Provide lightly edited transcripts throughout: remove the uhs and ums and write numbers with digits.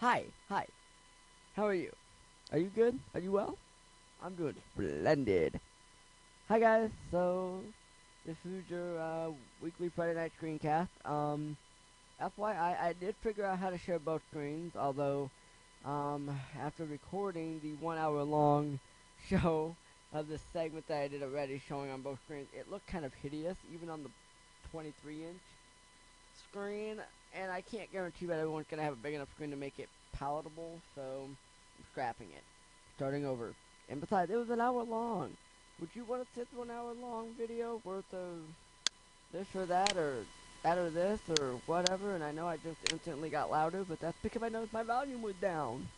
Hi. How are you? Are you good? Are you well? I'm doing splendid. Hi guys. So this is your weekly Friday night screencast. FYI, I did figure out how to share both screens. Although, after recording the 1 hour long show of this segment that I did already, showing on both screens, it looked kind of hideous, even on the 23-inch screen, and I can't guarantee that everyone's gonna have a big enough screen to make it palatable, so I'm scrapping it, starting over. And besides, it was an hour long. Would you want to sit through an hour long video worth of this or that or this or whatever? And I know I just instantly got louder, but that's because I noticed my volume was down.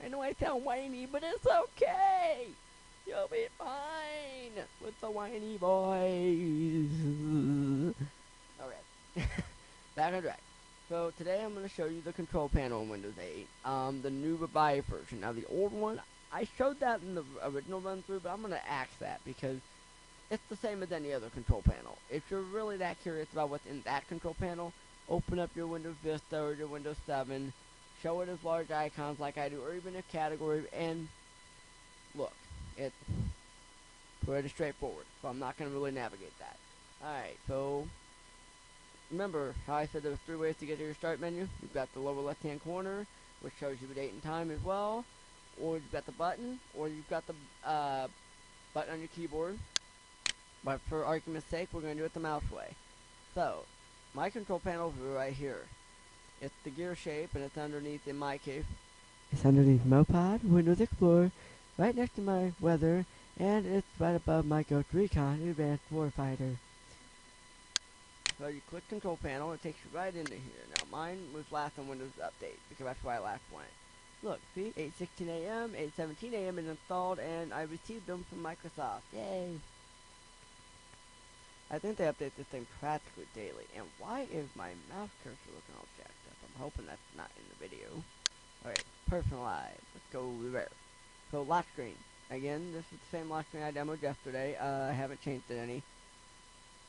I know I sound whiny, but it's okay. You'll be fine with the whiny voice. Alright. Back on track. So today I'm going to show you the control panel in Windows 8, the new revised version. Now the old one, I showed that in the original run through, but I'm going to axe that because it's the same as any other control panel. If you're really that curious about what's in that control panel, open up your Windows Vista or your Windows 7, show it as large icons like I do, or even a category, and look, it's pretty straightforward, so I'm not going to really navigate that. Alright, so remember how I said there was 3 ways to get to your start menu? You've got the lower left hand corner, which shows you the date and time as well, or you've got the button, or you've got the button on your keyboard. But for argument's sake, we're going to do it the mouse way. So, my control panel is right here. It's the gear shape, and it's underneath, in my case, it's underneath Mopad, Windows Explorer, right next to my weather, and it's right above my Ghost Recon Advanced Warfighter. So you click control panel, it takes you right into here. Now mine was last on Windows Update, because that's why I last went. Look, see, 8:16 a.m., 8:17 a.m. is installed, and I received them from Microsoft. Yay! I think they update this thing practically daily. And why is my mouse cursor looking all jacked up? I'm hoping that's not in the video. Alright, personalize. Let's go there. So lock screen. Again, this is the same lock screen I demoed yesterday. I haven't changed it any.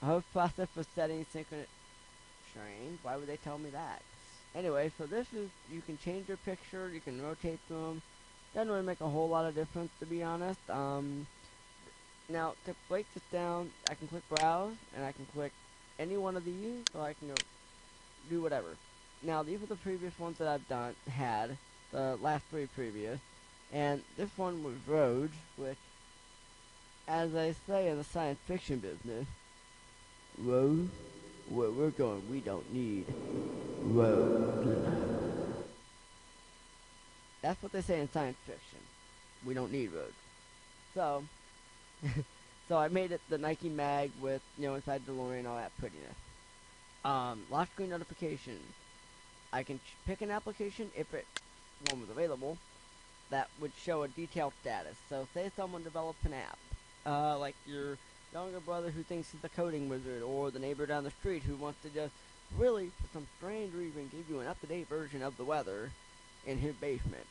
Host process for setting synchronous. Strange. Why would they tell me that? Anyway, so this is, you can change your picture, you can rotate them. Doesn't really make a whole lot of difference, to be honest. Now, to break this down, I can click browse, and I can click any one of these, or I can go do whatever. Now, these are the previous ones that I've had, the last 3 previous, and this one was roads, which, as I say in the science fiction business, roads, where we're going, we don't need roads. That's what they say in science fiction. We don't need roads. So, so I made it the Nike mag with, inside DeLorean and all that prettiness. Lock screen notifications. I can pick an application if one was available that would show a detailed status. So say someone develops an app, like your younger brother who thinks he's a coding wizard, or the neighbor down the street who wants to just really, for some strange reason, give you an up-to-date version of the weather in his basement.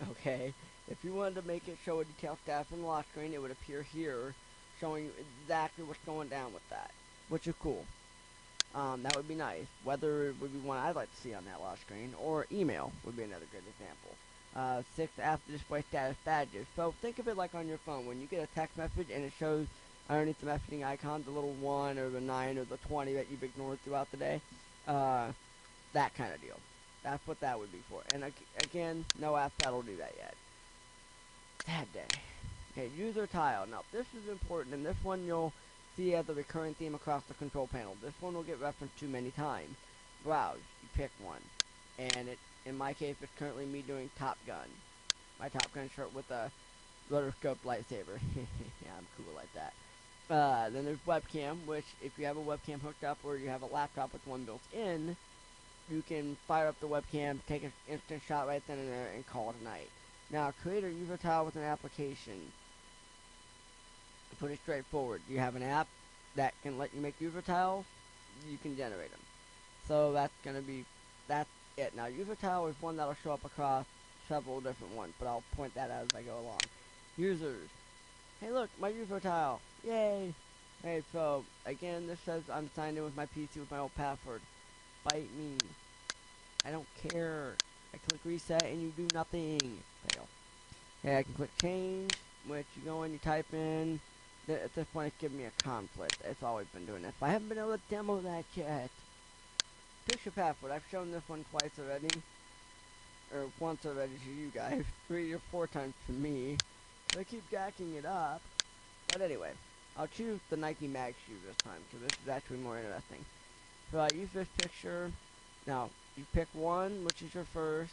Okay? If you wanted to make it show a detailed status on the lock screen, it would appear here, showing you exactly what's going down with that, which is cool. That would be nice. Weather would be one I'd like to see on that lock screen, or email would be another good example. 6 after display status badges. So think of it like on your phone. When you get a text message and it shows underneath the messaging icon the little 1 or the 9 or the 20 that you've ignored throughout the day, that kind of deal. That's what that would be for. And again, no app that'll do that yet. Sad day. Okay, user tile. Now, this is important, and this one you'll see as a recurring theme across the control panel. This one will get referenced to many times. Browse. You pick one. And in my case, it's currently me doing Top Gun. My Top Gun shirt with a rotoscoped lightsaber. Yeah, I'm cool like that. Then there's webcam, which if you have a webcam hooked up or you have a laptop with one built in, you can fire up the webcam, take an instant shot right then and there, and call it a night. Now, create a user tile with an application. Pretty straightforward. You have an app that can let you make user tiles, you can generate them. So that's it. Now, user tile is one that'll show up across several different ones, but I'll point that out as I go along. Users. Hey look, my user tile. Yay! Hey, so, again, this says I'm signed in with my PC with my old password. Bite me. I don't care. I click reset, and you do nothing. Fail. Okay, I can click change, which you go in, you type in. At this point, it's giving me a conflict. It's always been doing this, but I haven't been able to demo that yet. Picture password. I've shown this one twice already, or once already to you guys, 3 or 4 times to me. So I keep jacking it up. But anyway, I'll choose the Nike Mag shoe this time, because this is actually more interesting. So I use this picture. Now, you pick one, which is your first,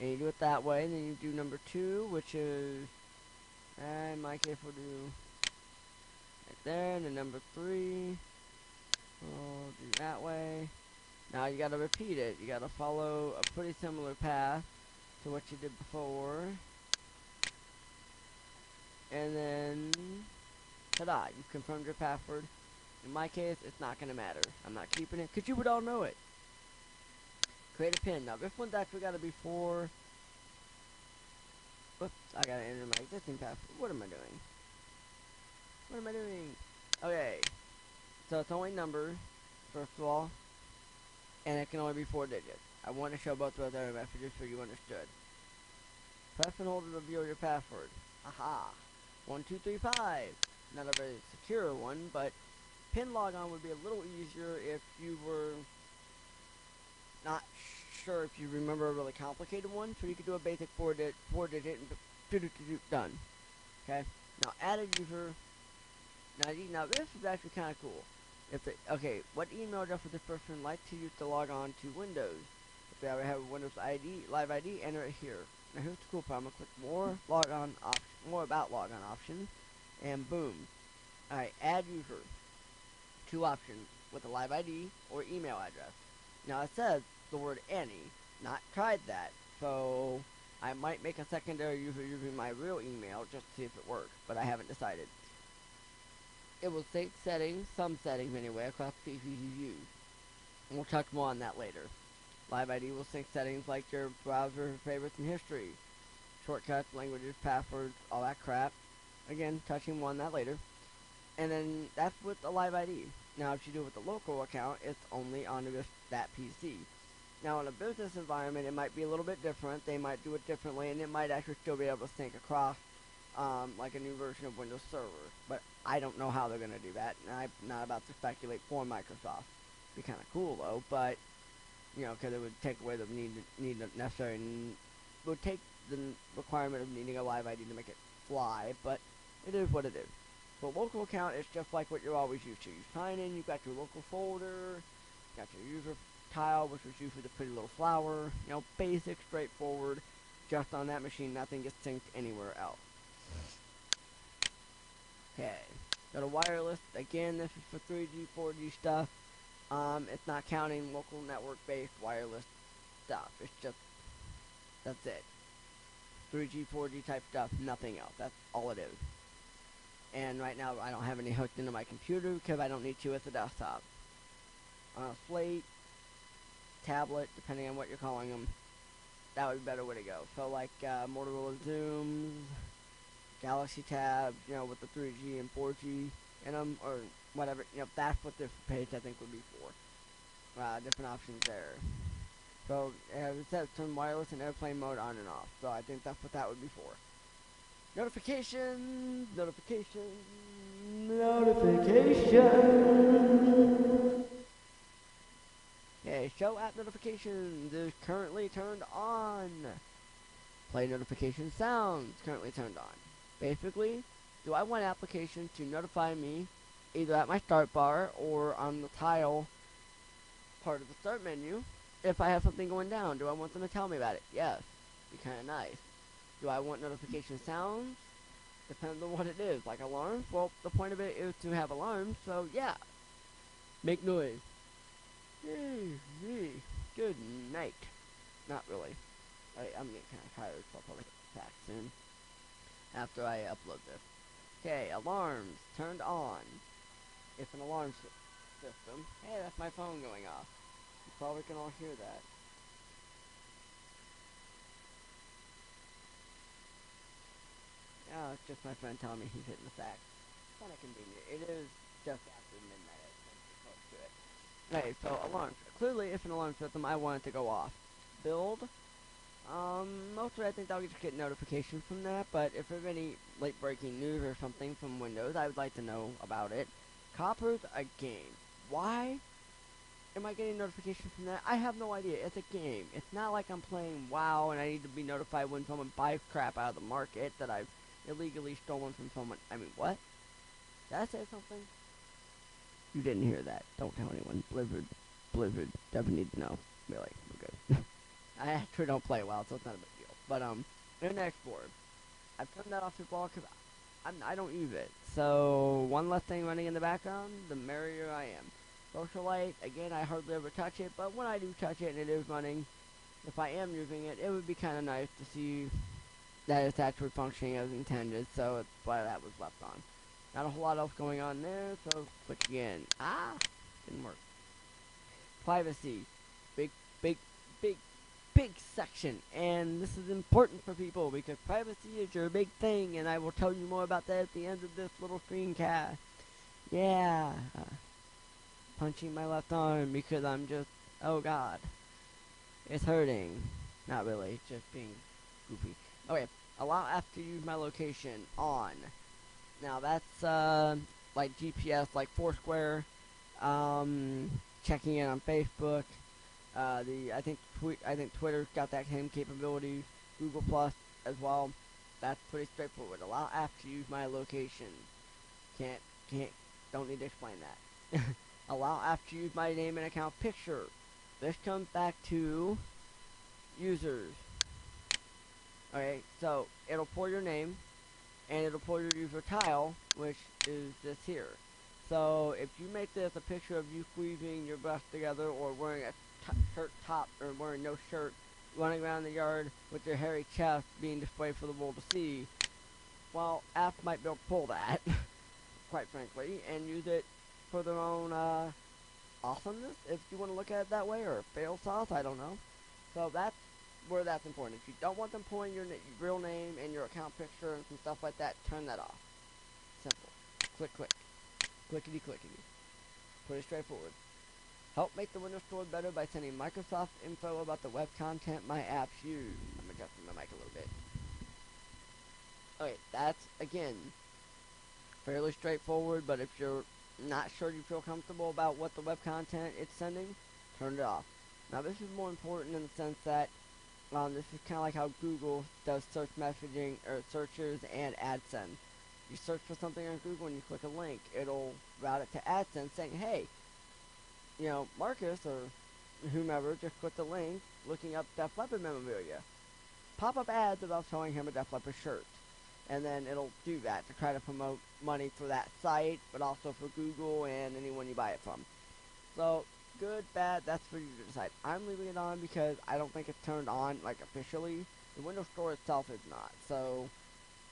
and you do it that way, and then you do number 2, which is, in my case we'll do right there, and then number 3, we'll do that way. Now you gotta repeat it. You gotta follow a pretty similar path to what you did before. And then, ta-da, you've confirmed your password. In my case, it's not gonna matter. I'm not keeping it, because you would all know it. Create a pin. Now this one's actually gotta be for, whoops, I gotta enter my existing password. What am I doing? What am I doing? Okay, so it's only numbers, first of all, and it can only be 4 digits. I want to show both those error messages so you understood. Press and hold to reveal your password. Aha! 1235. Not a very secure one, but pin logon would be a little easier if you were not sure if you remember a really complicated one. So you could do a basic 4-digit and done. Okay. Now add a user. Now this is actually kind of cool. Okay, what email address would this person like to use to log on to Windows? If they already have a Windows ID, live ID, enter it here. Now here's the cool part. I'm gonna click more about logon options, and boom. Alright, add user. 2 options with a live ID or email address. Now it says the word any, not tried that. So I might make a secondary user using my real email just to see if it works, but I haven't decided. It will sync settings, some settings anyway, across PCs you use. And we'll touch more on that later. Live ID will sync settings like your browser favorites and history. Shortcuts, languages, passwords, all that crap. Again, touching more on that later. And then that's with the live ID. Now if you do it with the local account, it's only on that PC. Now in a business environment, it might be a little bit different. They might do it differently, and it might actually still be able to sync across like a new version of Windows Server. But I don't know how they're going to do that, and I'm not about to speculate for Microsoft. It'd be kind of cool though, but you know, because it would take away the would take the requirement of needing a live ID to make it fly, but it is what it is. So local account is just like what you're always used to. You sign in, you've got your local folder, you got your user tile, which was usually the pretty little flower, you know, basic, straightforward, just on that machine, nothing gets synced anywhere else. Okay, go to wireless. Again, this is for 3G, 4G stuff. It's not counting local network-based wireless stuff. It's just, that's it. 3G, 4G type stuff, nothing else. That's all it is. And right now, I don't have any hooked into my computer because I don't need to with the desktop. Slate, tablet, depending on what you're calling them, that would be a better way to go. So like Motorola Zooms, Galaxy Tabs, you know, with the 3G and 4G in them, or whatever, you know, that's what this page I think would be for. Different options there. So, as it says, turn wireless and airplane mode on and off. So I think that's what that would be for. Notifications, notifications, notifications. Okay, show app notifications is currently turned on. Play notification sounds currently turned on. Basically, do I want applications to notify me either at my start bar or on the tile part of the start menu if I have something going down? Do I want them to tell me about it? Yes. Be kind of nice. Do I want notification sounds? Depends on what it is. Like alarms? Well, the point of it is to have alarms, so yeah. Make noise. Yay. Good night. Not really. I'm getting kind of tired, so I'll probably get back soon after I upload this. Okay, alarms turned on. If an alarm system. Hey, that's my phone going off. You probably can all hear that. Oh, it's just my friend telling me he's hitting the sack. Kind of convenient. It is just after midnight. I think we're close to it. Okay, so alarms. Clearly, if an alarm system, I want it to go off. Build. Mostly I think I'll just get notifications from that, but if there's any late breaking news or something from Windows, I would like to know about it. Copper's a game. Why am I getting notifications from that? I have no idea. It's a game. It's not like I'm playing WoW and I need to be notified when someone buys crap out of the market that I've illegally stolen from someone. I mean, what? Did I say something? You didn't hear that. Don't tell anyone. Blizzard doesn't need to know. Really, we're good. I actually don't play WoW, so it's not a big deal. But, Internet Explorer. I've turned that off as well because I don't use it. So, one less thing running in the background, the merrier I am. Socialite, again, I hardly ever touch it, but when I do touch it and it is running, if I am using it, it would be kind of nice to see that it's actually functioning as intended, so it's why that was left on. Not a whole lot else going on there, so click again. Ah! Didn't work. Privacy. Big, big, big, big section, and this is important for people because privacy is your big thing, and I will tell you more about that at the end of this little screencast. Yeah. Punching my left arm because I'm just, oh god. It's hurting. Not really, just being goofy. Okay, allow app to use my location on. Now that's like GPS, like Foursquare, checking in on Facebook. I think Twitter's got that same capability. Google Plus as well. That's pretty straightforward. Allow app to use my location. Can't, don't need to explain that. Allow app to use my name and account picture. This comes back to users. Okay, so it'll pull your name, and it'll pull your user tile, which is this here. So if you make this a picture of you squeezing your breasts together, or wearing a shirt top, or wearing no shirt, running around the yard with your hairy chest being displayed for the world to see, well, apps might be able to pull that, quite frankly, and use it for their own awesomeness, if you want to look at it that way, or fail sauce, I don't know. So that's where that's important. If you don't want them pulling your real name and your account picture and some stuff like that, turn that off. Simple. Click, click. Clickety, clickety. Pretty straightforward. Help make the Windows Store better by sending Microsoft info about the web content my apps use. I'm adjusting my mic a little bit. Okay, that's, again, fairly straightforward, but if you're not sure you feel comfortable about what the web content it's sending, turn it off. Now this is more important in the sense that this is kind of like how Google does search messaging, or searches and AdSense. You search for something on Google and you click a link, it'll route it to AdSense saying, hey, you know, Marcus or whomever just clicked the link looking up Def Leppard memorabilia. Pop-up ads about showing him a Def Leppard shirt. And then it'll do that to try to promote money for that site, but also for Google and anyone you buy it from. So, good, bad, that's for you to decide. I'm leaving it on because I don't think it's turned on, like, officially. The Windows Store itself is not. So,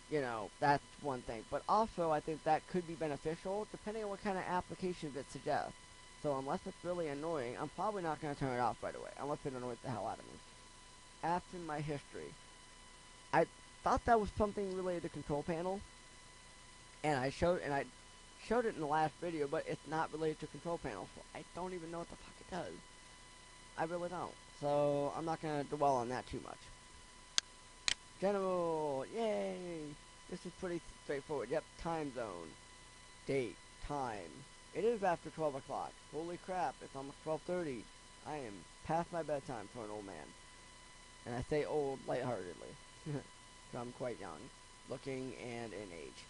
you know, that's one thing. But also, I think that could be beneficial, depending on what kind of applications it suggests. So, unless it's really annoying, I'm probably not going to turn it off right away, unless it annoys the hell out of me. Apps in my history. I thought that was something related to control panel, and I showed it in the last video, but it's not related to control panel, so I don't even know what the fuck it does. I really don't. So I'm not gonna dwell on that too much. General, yay! This is pretty straightforward. Yep, time zone, date, time. It is after 12 o'clock. Holy crap! It's almost 12:30. I am past my bedtime for an old man, and I say old lightheartedly. So I'm quite young, looking and in age.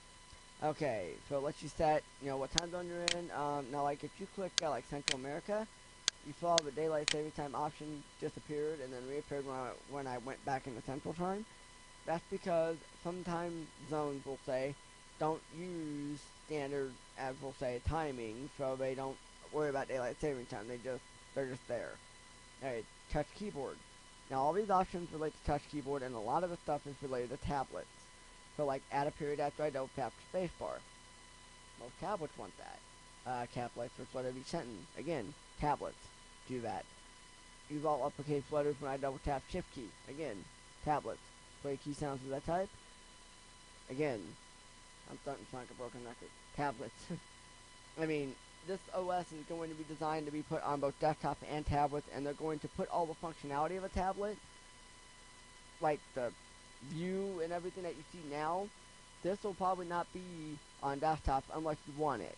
Okay, so it lets you set, you know, what time zone you're in. Now, like, if you click, like, Central America, you saw the daylight saving time option disappeared and then reappeared when I went back into Central Time. That's because sometimes zones will say, don't use standard, as we'll say, timing, so they don't worry about daylight saving time. They're just there. Alright, touch keyboard. Now, all these options relate to touch keyboard, and a lot of the stuff is related to tablets. So, like, add a period after I double tap spacebar. Most tablets want that. Caps for letter of each sentence. Again, tablets do that. Use all uppercase letters when I double tap shift key. Again, tablets. Play key sounds of that type. Again, I'm starting to sound like a broken record. Tablets. I mean, this OS is going to be designed to be put on both desktop and tablets, and they're going to put all the functionality of a tablet like the view and everything that you see now, this will probably not be on desktop unless you want it.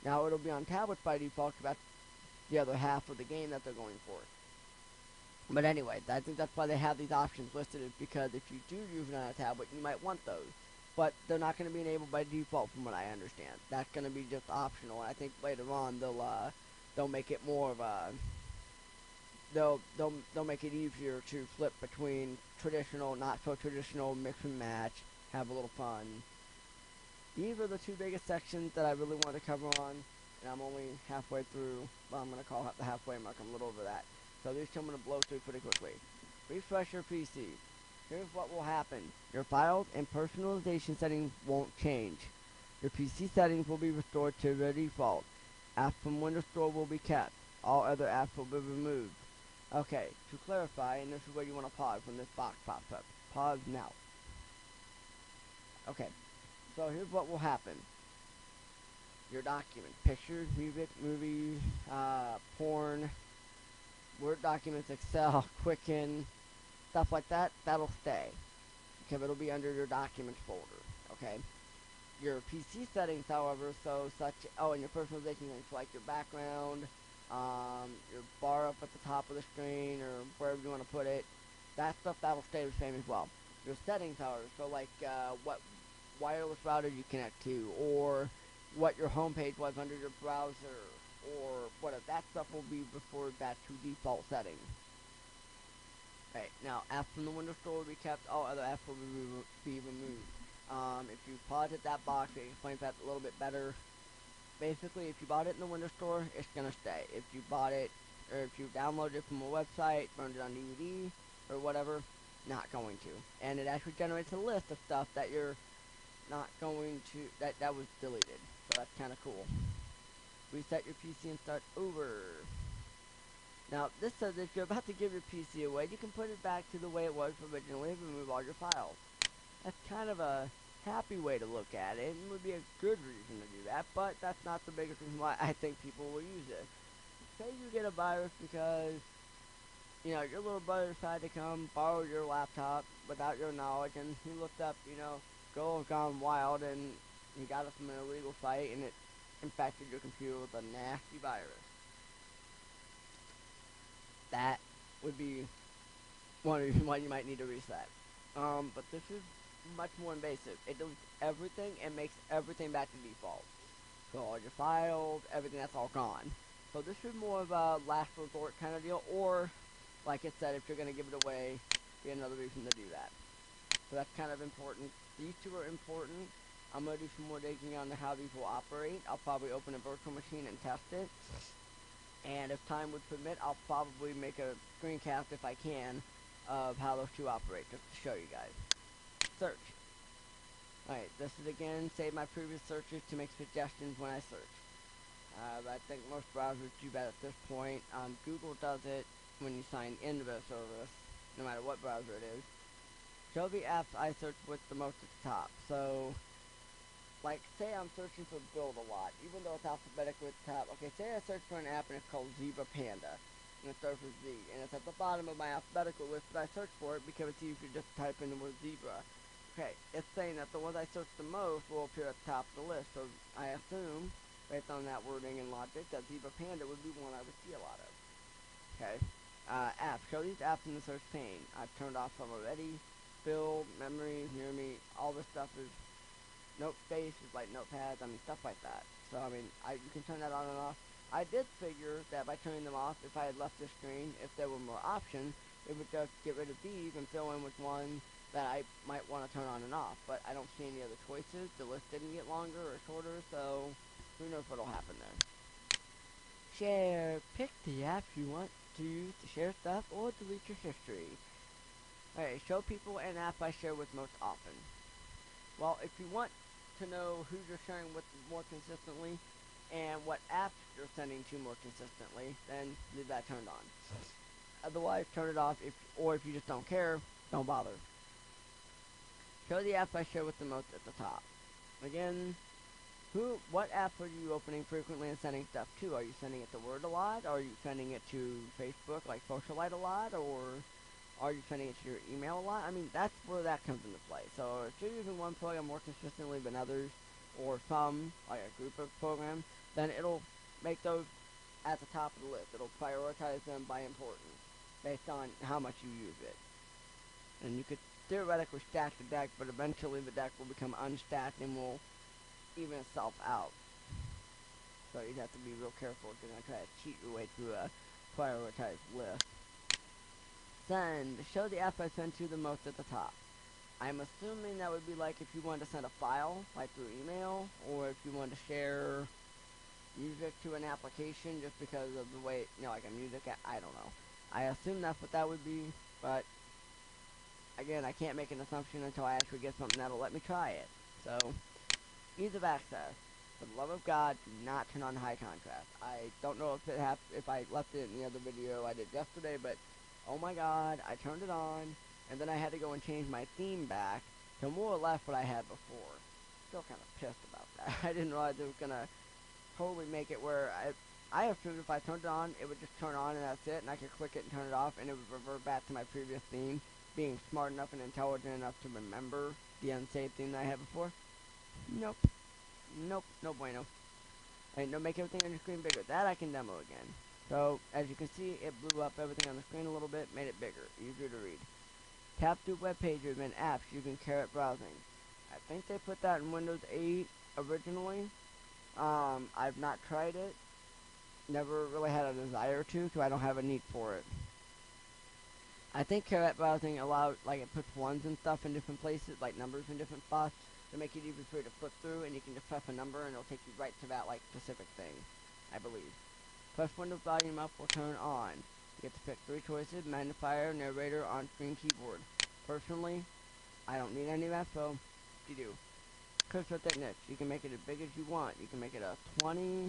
Now it'll be on tablets by default, 'cause that's the other half of the game that they're going for. But anyway, I think that's why they have these options listed, is because if you do use it on a tablet, you might want those. But they're not going to be enabled by default, from what I understand. That's going to be just optional, and I think later on they'll make it more of a they'll make it easier to flip between traditional, not so traditional, mix and match, have a little fun. These are the two biggest sections that I really want to cover on, and I'm only halfway through. Well, I'm going to call it the halfway mark. I'm a little over that. So these two I'm going to blow through pretty quickly. Refresh your PC. Here's what will happen. Your files and personalization settings won't change. Your PC settings will be restored to their default. Apps from Windows Store will be kept. All other apps will be removed. Okay, to clarify, and this is where you want to pause when this box pops up. Pause now. Okay, so here's what will happen. Your document, pictures, music, movies, porn, Word documents, Excel, Quicken, stuff like that, that'll stay. Okay, it'll be under your documents folder, okay? Your PC settings, however, and your personalization things, like your background, your bar up at the top of the screen, or wherever you want to put it, that stuff, that'll stay the same as well. Your settings, however, so like what wireless router you connect to, or what your home page was under your browser, or whatever, that stuff will be restored back to default settings. Right, now, apps from the Windows Store will be kept, all other apps will be removed. If you pause at that box, it explains that a little bit better. Basically, if you bought it in the Windows Store, it's going to stay. If you bought it, or if you downloaded it from a website, burned it on DVD, or whatever, not going to. And it actually generates a list of stuff that you're not going to, that was deleted. So that's kind of cool. Reset your PC and start over. Now, this says if you're about to give your PC away, you can put it back to the way it was originally and remove all your files. That's kind of a happy way to look at it, and would be a good reason to do that, but that's not the biggest reason why I think people will use it. Say you get a virus because, your little brother decided to come borrow your laptop without your knowledge, and he looked up, Girl Gone Wild, and he got it from an illegal site, and it infected your computer with a nasty virus. That would be one reason why you might need to reset. But this is much more invasive. It deletes everything and makes everything back to default. So all your files, everything, that's all gone. So this is more of a last resort kind of deal, or, like it said, if you're going to give it away, be another reason to do that. So that's kind of important. These two are important. I'm going to do some more digging on how these will operate. I'll probably open a virtual machine and test it. And if time would permit, I'll probably make a screencast, if I can, of how those two operate, just to show you guys. Search. Alright, this is again, save my previous searches to make suggestions when I search. I think most browsers do that at this point. Google does it when you sign into their service, no matter what browser it is. Show the apps I search with the most at the top. So, like, say I'm searching for build a lot, even though it's alphabetically at the top. Okay, say I search for an app and it's called Zebra Panda, and it starts with Z, and it's at the bottom of my alphabetical list, but I search for it because it's easier just to type in the word zebra. Okay, it's saying that the ones I search the most will appear at the top of the list, so I assume, based on that wording and logic, that Zebra Panda would be one I would see a lot of. Okay, apps. Show these apps in the search pane. I've turned off some already. Build, memories, near me, all this stuff is note space, is like notepads, stuff like that. So, you can turn that on and off. I did figure that by turning them off, if I had left this screen, if there were more options, it would just get rid of these and fill in with ones that I might want to turn on and off. But I don't see any other choices. The list didn't get longer or shorter, so who knows what'll happen there. Share. Pick the app you want to use to share stuff or delete your history. Alright, show people an app I share with most often. Well, if you want to know who you're sharing with more consistently and what apps you're sending to more consistently, then leave that turned on. Otherwise, turn it off, if you just don't care, don't bother. Show the apps I share with the most at the top. Again, what apps are you opening frequently and sending stuff to? Are you sending it to Word a lot? Are you sending it to Facebook, like Socialite a lot? Or Are you sending it to your email a lot? I mean, that's where that comes into play. So if you're using one program more consistently than others, or some, like a group of programs, then it'll make those at the top of the list. It'll prioritize them by importance based on how much you use it. And you could theoretically stack the deck, but eventually the deck will become unstacked and will even itself out. So you'd have to be real careful if you're going to try to cheat your way through a prioritized list. Send. Show the app I sent you the most at the top. I'm assuming that would be like if you wanted to send a file, like through email, or if you wanted to share music to an application just because of the way, like a music app. I don't know. I assume that's what that would be, but again, I can't make an assumption until I actually get something that'll let me try it. So, ease of access. For the love of God, do not turn on high contrast. I don't know if I left it in the other video I did yesterday, but oh my God, I turned it on, and then I had to go and change my theme back to more or less what I had before. Still kind of pissed about that. I didn't realize it was gonna totally make it where I assumed if I turned it on, it would just turn on and that's it, and I could click it and turn it off, and it would revert back to my previous theme, being smart enough and intelligent enough to remember the unsaved theme that I had before. Nope. Nope. No bueno. And no, make everything on your screen bigger. That I can demo again. So, as you can see, it blew up everything on the screen a little bit, made it bigger, easier to read. Tap through web pages and apps using caret browsing. I think they put that in Windows 8 originally. I've not tried it. Never really had a desire to, because I don't have a need for it. I think caret browsing allows, like, it puts ones and stuff in different places, like numbers in different spots, to make it easy for you to flip through, and you can just press a number, and it'll take you right to that, like, specific thing, I believe. Press Windows volume up will turn on. You get to pick 3 choices: magnifier, narrator, on-screen keyboard. Personally, I don't need any of that, so you do. Cursor thickness. You can make it as big as you want. You can make it a 20,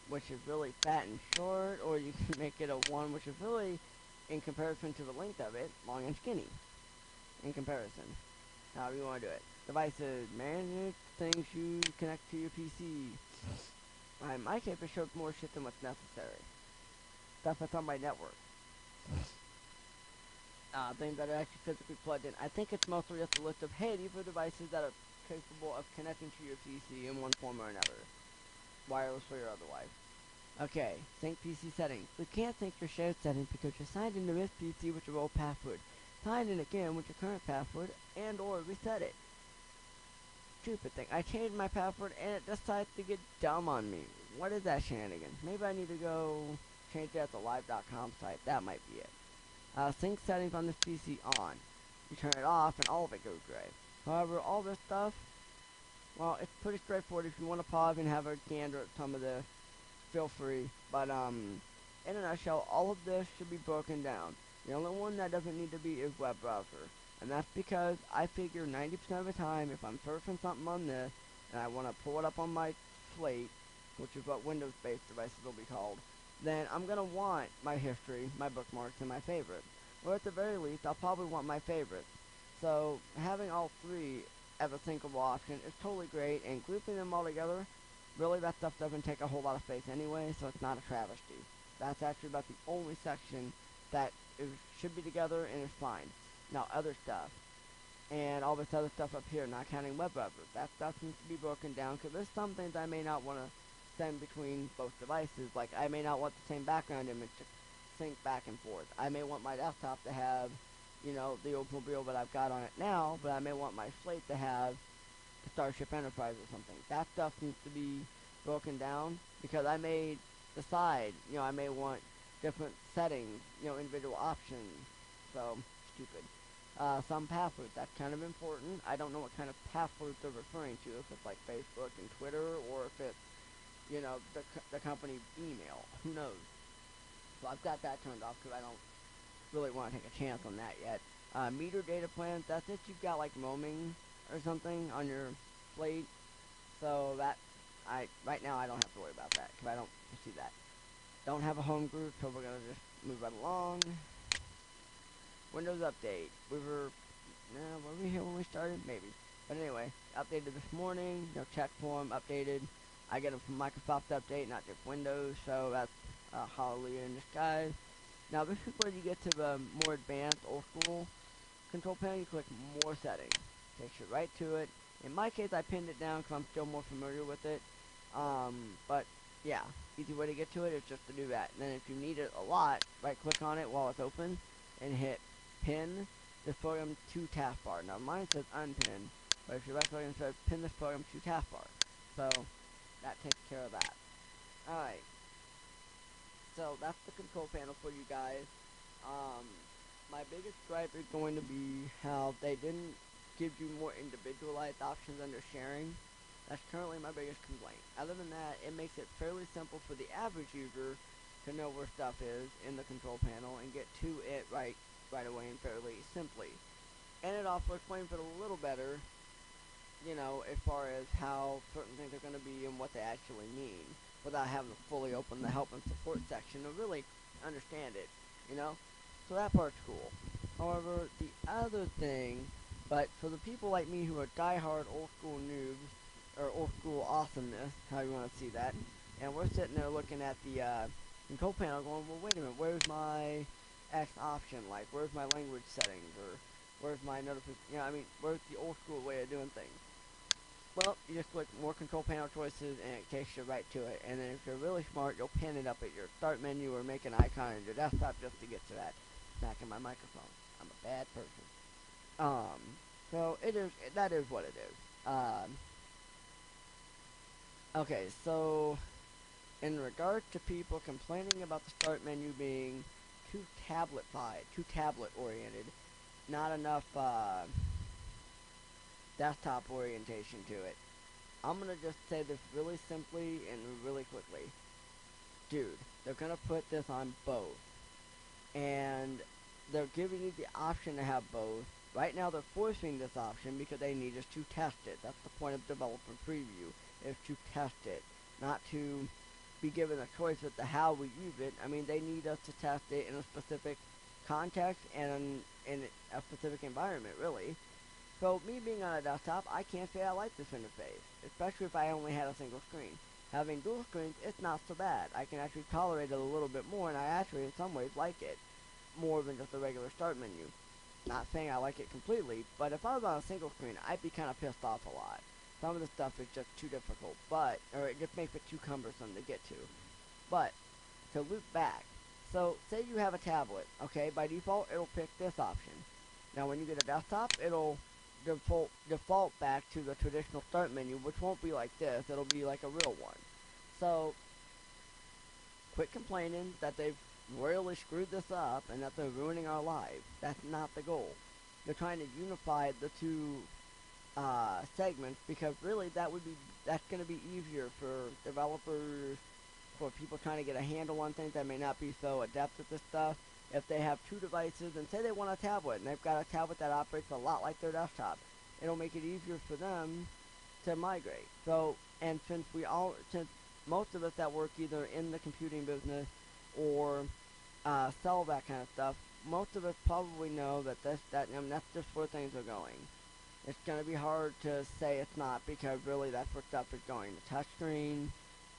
which is really fat and short, or you can make it a 1, which is really, in comparison to the length of it, long and skinny. In comparison. However you want to do it. Devices. Manage things you connect to your PC. In my case, it shows more shit than what's necessary. Stuff that's on my network. Things that are actually physically plugged in. I think it's mostly just a list of, hey, these are devices that are capable of connecting to your PC in one form or another. Wirelessly or otherwise. Okay, sync PC settings. We can't sync your shared settings because you're signed into this PC with your old password. Sign in again with your current password and or reset it. Stupid thing. I changed my password and it decides to get dumb on me. What is that shenanigans? Maybe I need to go change that at the live.com site. That might be it. Sync settings on this PC on. You turn it off and all of it goes gray. However, all this stuff, well, it's pretty straightforward. If you want to pause and have a gander at some of this, feel free. But, in a nutshell, all of this should be broken down. The only one that doesn't need to be is web browser. And that's because I figure 90% of the time, if I'm surfing something on this, and I want to pull it up on my slate, which is what Windows-based devices will be called, then I'm going to want my history, my bookmarks, and my favorites. Or at the very least, I'll probably want my favorites. So, having all three as a syncable option is totally great, and grouping them all together, really that stuff doesn't take a whole lot of space anyway, so it's not a travesty. That's actually about the only section that should be together and is fine. Now, other stuff, and all this other stuff up here, not counting web browsers, that stuff needs to be broken down, because there's some things I may not want to send between both devices. Like, I may not want the same background image to sync back and forth. I may want my desktop to have, the Oldsmobile that I've got on it now, but I may want my slate to have the Starship Enterprise or something. That stuff needs to be broken down, because I may decide, I may want different settings, individual options. So, stupid. Some passwords, that's kind of important. I don't know what kind of passwords they're referring to, if it's like Facebook and Twitter, or if it's, the company's email. Who knows? So I've got that turned off because I don't really want to take a chance on that yet. Meter data plans, that's if you've got like roaming or something on your slate. So that, right now I don't have to worry about that because I don't see that. Don't have a home group, so we're going to just move right along. Windows Update. Were we here when we started? Maybe. But anyway, updated this morning. Check form updated. I get them from Microsoft Update, not just Windows, so that's hallelujah in disguise. Now this is where you get to the more advanced old school control panel. You click more settings. Takes you right to it. In my case, I pinned it down because I'm still more familiar with it. But yeah, easy way to get to it is just to do that. And then if you need it a lot, right click on it while it's open and hit pin this program to taskbar. Now mine says unpin, but if you right click and says pin this program to taskbar. So that takes care of that. Alright, so that's the control panel for you guys. Um, my biggest gripe is going to be how they didn't give you more individualized options under sharing. That's currently my biggest complaint. Other than that, it makes it fairly simple for the average user to know where stuff is in the control panel and get to it right away and fairly simply. And it also explains it a little better, as far as how certain things are going to be and what they actually mean, without having to fully open the help and support section to really understand it, you know? So that part's cool. However, the other thing, but for the people like me who are diehard old school noobs, or old school awesomeness, how you want to see that, and we're sitting there looking at the control panel going, well, wait a minute, where's my X option? Like, where's my language settings? Or where's my notification? Where's the old school way of doing things? Well, you just click more control panel choices and it takes you right to it. And then if you're really smart, you'll pin it up at your start menu or make an icon on your desktop just to get to that. Smacking my microphone. I'm a bad person. Um, so that is what it is. Okay, so in regard to people complaining about the start menu being too tablet oriented, not enough desktop orientation to it. I'm gonna just say this really simply and really quickly. Dude, they're gonna put this on both. And they're giving you the option to have both. Right now they're forcing this option because they need us to test it. That's the point of developer preview, is to test it. Not to be given a choice as to how we use it. I mean, they need us to test it in a specific context and in a specific environment, really. So, me being on a desktop, I can't say I like this interface, especially if I only had a single screen. Having dual screens, it's not so bad. I can actually tolerate it a little bit more, and I actually, in some ways, like it more than just a regular start menu. Not saying I like it completely, but if I was on a single screen, I'd be kind of pissed off a lot. Some of the stuff is just too difficult, or it just makes it too cumbersome to get to. But, to loop back, so say you have a tablet, okay, by default, it'll pick this option. Now, when you get a desktop, it'll default back to the traditional start menu, which won't be like this. It'll be like a real one. So, quit complaining that they've royally screwed this up and that they're ruining our lives. That's not the goal. They're trying to unify the two segments because really that's going to be easier for developers, for people trying to get a handle on things that may not be so adept at this stuff. If they have two devices and say they want a tablet and they've got a tablet that operates a lot like their desktop, it'll make it easier for them to migrate. So, and since most of us that work either in the computing business or sell that kind of stuff, most of us probably know that that's just where things are going. It's going to be hard to say it's not because really that's where stuff is going. The touchscreen,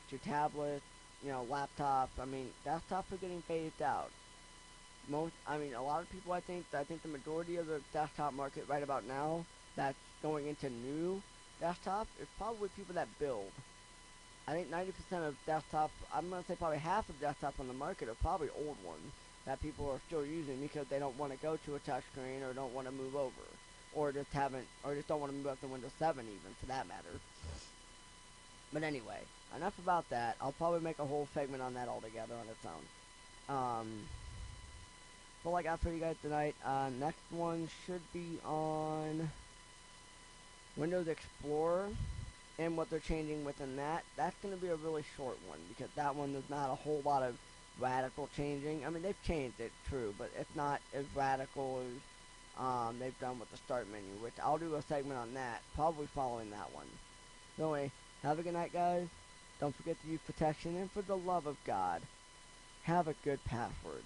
to tablets, laptops. I mean, desktops are getting phased out. A lot of people, I think the majority of the desktop market right about now that's going into new desktops is probably people that build. I think 90% of desktops, I'm going to say probably half of desktops on the market are probably old ones that people are still using because they don't want to go to a touchscreen or don't want to move over. Or just don't want to move up to Windows 7 even, for that matter. But anyway, enough about that. I'll probably make a whole segment on that altogether on its own. That's all I got for you guys tonight. Next one should be on Windows Explorer and what they're changing within that. That's going to be a really short one because that one there's not a whole lot of radical changing. I mean, they've changed it, true, but it's not as radical as they've done with the start menu, which I'll do a segment on that, probably following that one. So anyway, have a good night, guys. Don't forget to use protection, and for the love of God, have a good password.